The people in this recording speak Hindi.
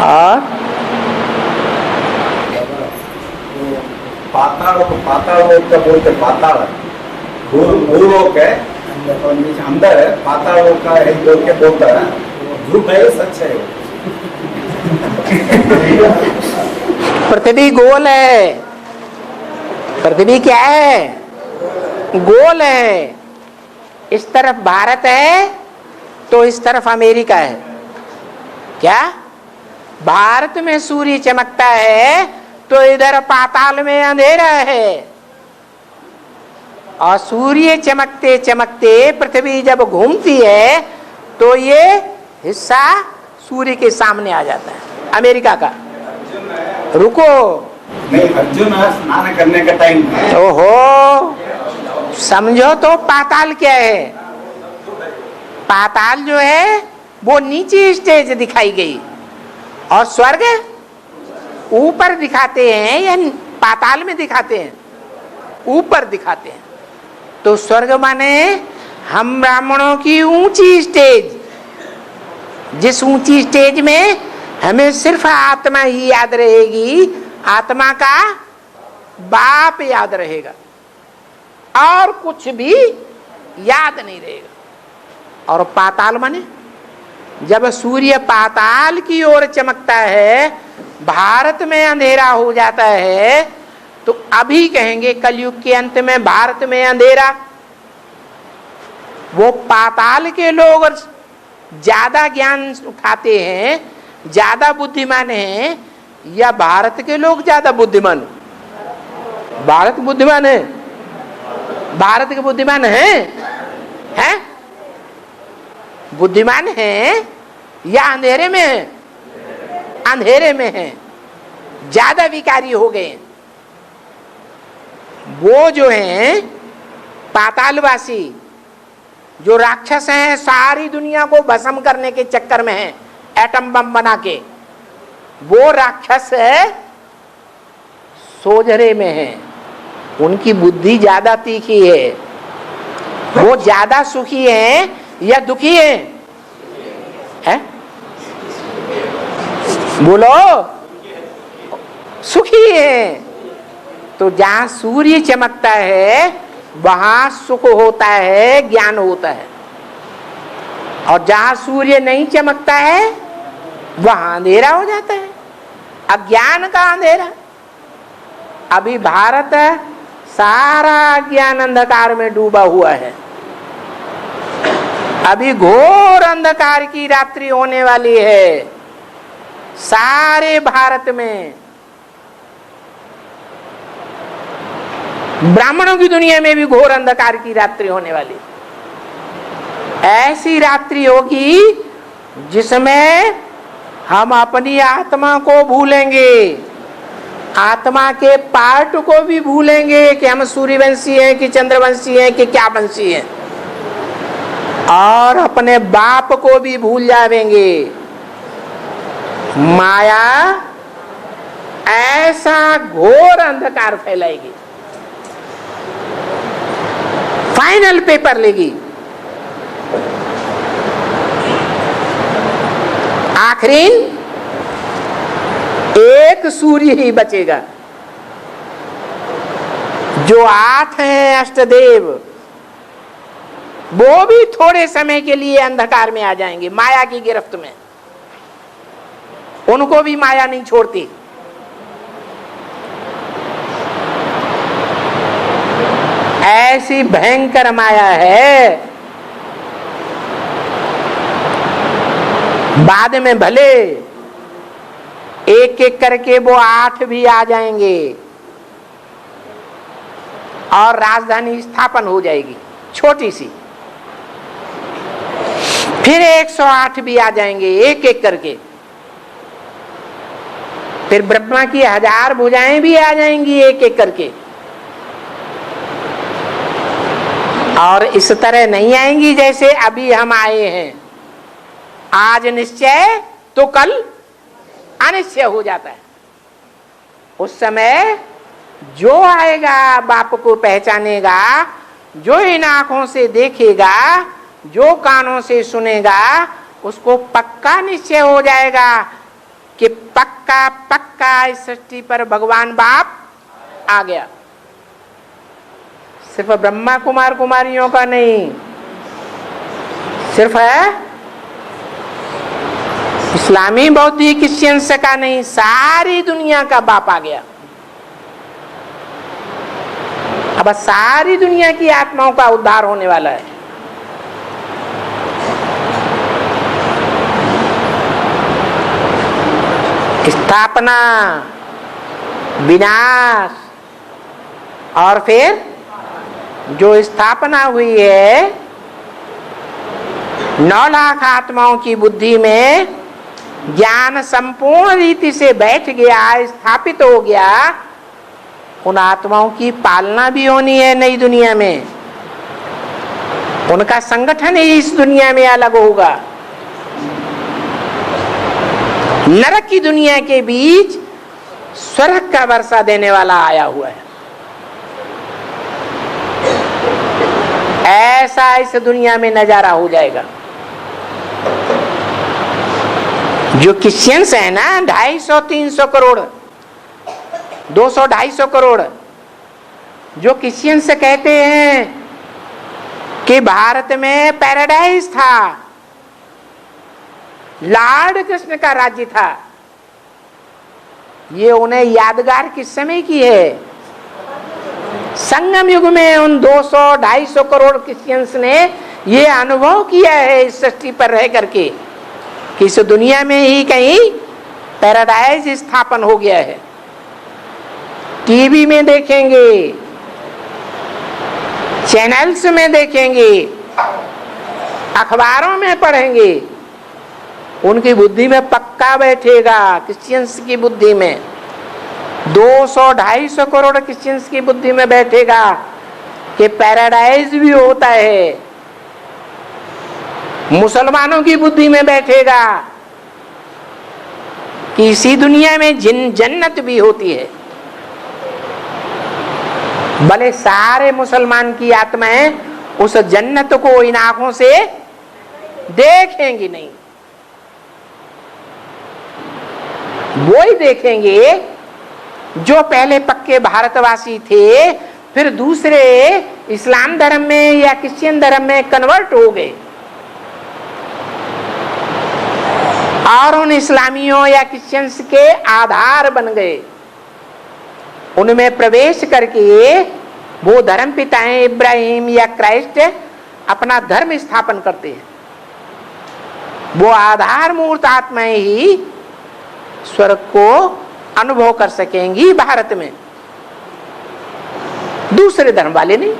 और पाताल को पाताल लोक का बोलते, पाताल भूलोक है अंदर है, पाताल लोक का है बोल के बोलता है। झूठ है सच है? पृथ्वी गोल है। पृथ्वी क्या है? गोल है। इस तरफ भारत है तो इस तरफ अमेरिका है। क्या भारत में सूर्य चमकता है तो इधर पाताल में अंधेरा है। और सूर्य चमकते चमकते पृथ्वी जब घूमती है तो ये हिस्सा सूर्य के सामने आ जाता है अमेरिका का। रुको, नहीं, अर्जुन स्नान करने का टाइम है। ओहो, समझो तो पाताल क्या है। पाताल जो है वो नीचे स्टेज दिखाई गई, और स्वर्ग ऊपर दिखाते हैं या पाताल में दिखाते हैं? ऊपर दिखाते हैं। तो स्वर्ग माने हम ब्राह्मणों की ऊंची स्टेज, जिस ऊंची स्टेज में हमें सिर्फ आत्मा ही याद रहेगी, आत्मा का बाप याद रहेगा और कुछ भी याद नहीं रहेगा। और पाताल माने जब सूर्य पाताल की ओर चमकता है, भारत में अंधेरा हो जाता है, तो अभी कहेंगे कलयुग के अंत में भारत में अंधेरा। वो पाताल के लोग ज्यादा ज्ञान उठाते हैं, ज्यादा बुद्धिमान हैं, या भारत के लोग ज्यादा बुद्धिमान? भारत बुद्धिमान है। भारत के बुद्धिमान हैं? बुद्धिमान हैं या अंधेरे में हैं? अंधेरे में हैं, ज्यादा विकारी हो गए। वो जो हैं पातालवासी, जो राक्षस हैं, सारी दुनिया को भस्म करने के चक्कर में हैं, एटम बम बना के, वो राक्षस सोझरे में हैं। उनकी बुद्धि ज्यादा तीखी है। वो ज्यादा सुखी हैं या दुखी हैं? बोलो, सुखी हैं। तो जहां सूर्य चमकता है वहां सुख होता है, ज्ञान होता है। और जहां सूर्य नहीं चमकता है वहां अंधेरा हो जाता है, अज्ञान का अंधेरा। अभी भारत सारा ज्ञान अंधकार में डूबा हुआ है। अभी घोर अंधकार की रात्रि होने वाली है सारे भारत में। ब्राह्मणों की दुनिया में भी घोर अंधकार की रात्रि होने वाली। ऐसी रात्रि होगी जिसमें हम अपनी आत्मा को भूलेंगे, आत्मा के पार्ट को भी भूलेंगे कि हम सूर्यवंशी हैं कि चंद्रवंशी हैं कि क्या वंशी हैं, और अपने बाप को भी भूल जाएंगे। माया ऐसा घोर अंधकार फैलाएगी, फाइनल पेपर लेगी। आखिरी एक सूर्य ही बचेगा। जो 8 हैं अष्टदेव, वो भी थोड़े समय के लिए अंधकार में आ जाएंगे, माया की गिरफ्त में। उनको भी माया नहीं छोड़ती। ऐसी भयंकर माया है, बाद में भले एक एक करके वो 8 भी आ जाएंगे और राजधानी स्थापन हो जाएगी छोटी सी। फिर 108 भी आ जाएंगे एक एक करके। फिर ब्रह्मा की 1000 भुजाएं भी आ जाएंगी एक एक करके। और इस तरह नहीं आएंगी जैसे अभी हम आए हैं। आज निश्चय तो कल अनिश्चय हो जाता है। उस समय जो आएगा बाप को पहचानेगा, जो इन आंखों से देखेगा, जो कानों से सुनेगा, उसको पक्का निश्चय हो जाएगा कि पक्का पक्का इस सृष्टि पर भगवान बाप आ गया। सिर्फ ब्रह्मा कुमार कुमारियों का नहीं, सिर्फ इस्लामी बौद्धिक क्रिश्चियंस का नहीं, सारी दुनिया का बाप आ गया। अब सारी दुनिया की आत्माओं का उद्धार होने वाला है। स्थापना, विनाश, और फिर जो स्थापना हुई है 9 लाख आत्माओं की बुद्धि में ज्ञान संपूर्ण रीति से बैठ गया, स्थापित हो गया, उन आत्माओं की पालना भी होनी है नई दुनिया में। उनका संगठन ही इस दुनिया में अलग होगा। नरक की दुनिया के बीच स्वर्ग का वर्षा देने वाला आया हुआ है। ऐसा इस दुनिया में नजारा हो जाएगा। जो क्रिश्चियंस है ना, 250-300 करोड़, 200-250 करोड़, जो क्रिश्चियंस कहते हैं कि भारत में पैराडाइज था, लॉर्ड कृष्ण का राज्य था, ये उन्हें यादगार किस समय की है? संगम युग में उन 200-250 करोड़ क्रिश्चियंस ने ये अनुभव किया है इस सृष्टि पर रह करके कि इस दुनिया में ही कहीं पैराडाइज स्थापन हो गया है। टीवी में देखेंगे, चैनल्स में देखेंगे, अखबारों में पढ़ेंगे, उनकी बुद्धि में पक्का बैठेगा। क्रिश्चियंस की बुद्धि में, 200-250 करोड़ क्रिश्चियंस की बुद्धि में बैठेगा कि पैराडाइज भी होता है। मुसलमानों की बुद्धि में बैठेगा कि इसी दुनिया में जन्नत भी होती है। भले सारे मुसलमान की आत्माएं उस जन्नत को इन आंखों से देखेंगी नहीं, वो ही देखेंगे जो पहले पक्के भारतवासी थे, फिर दूसरे इस्लाम धर्म में या क्रिश्चियन धर्म में कन्वर्ट हो गए और उन इस्लामियों या क्रिश्चियंस के आधार बन गए। उनमें प्रवेश करके वो धर्म पिताएं इब्राहिम या क्राइस्ट अपना धर्म स्थापन करते हैं। वो आधार मूर्त आत्माएं ही स्वर्ग को अनुभव कर सकेंगी भारत में, दूसरे धर्म वाले नहीं।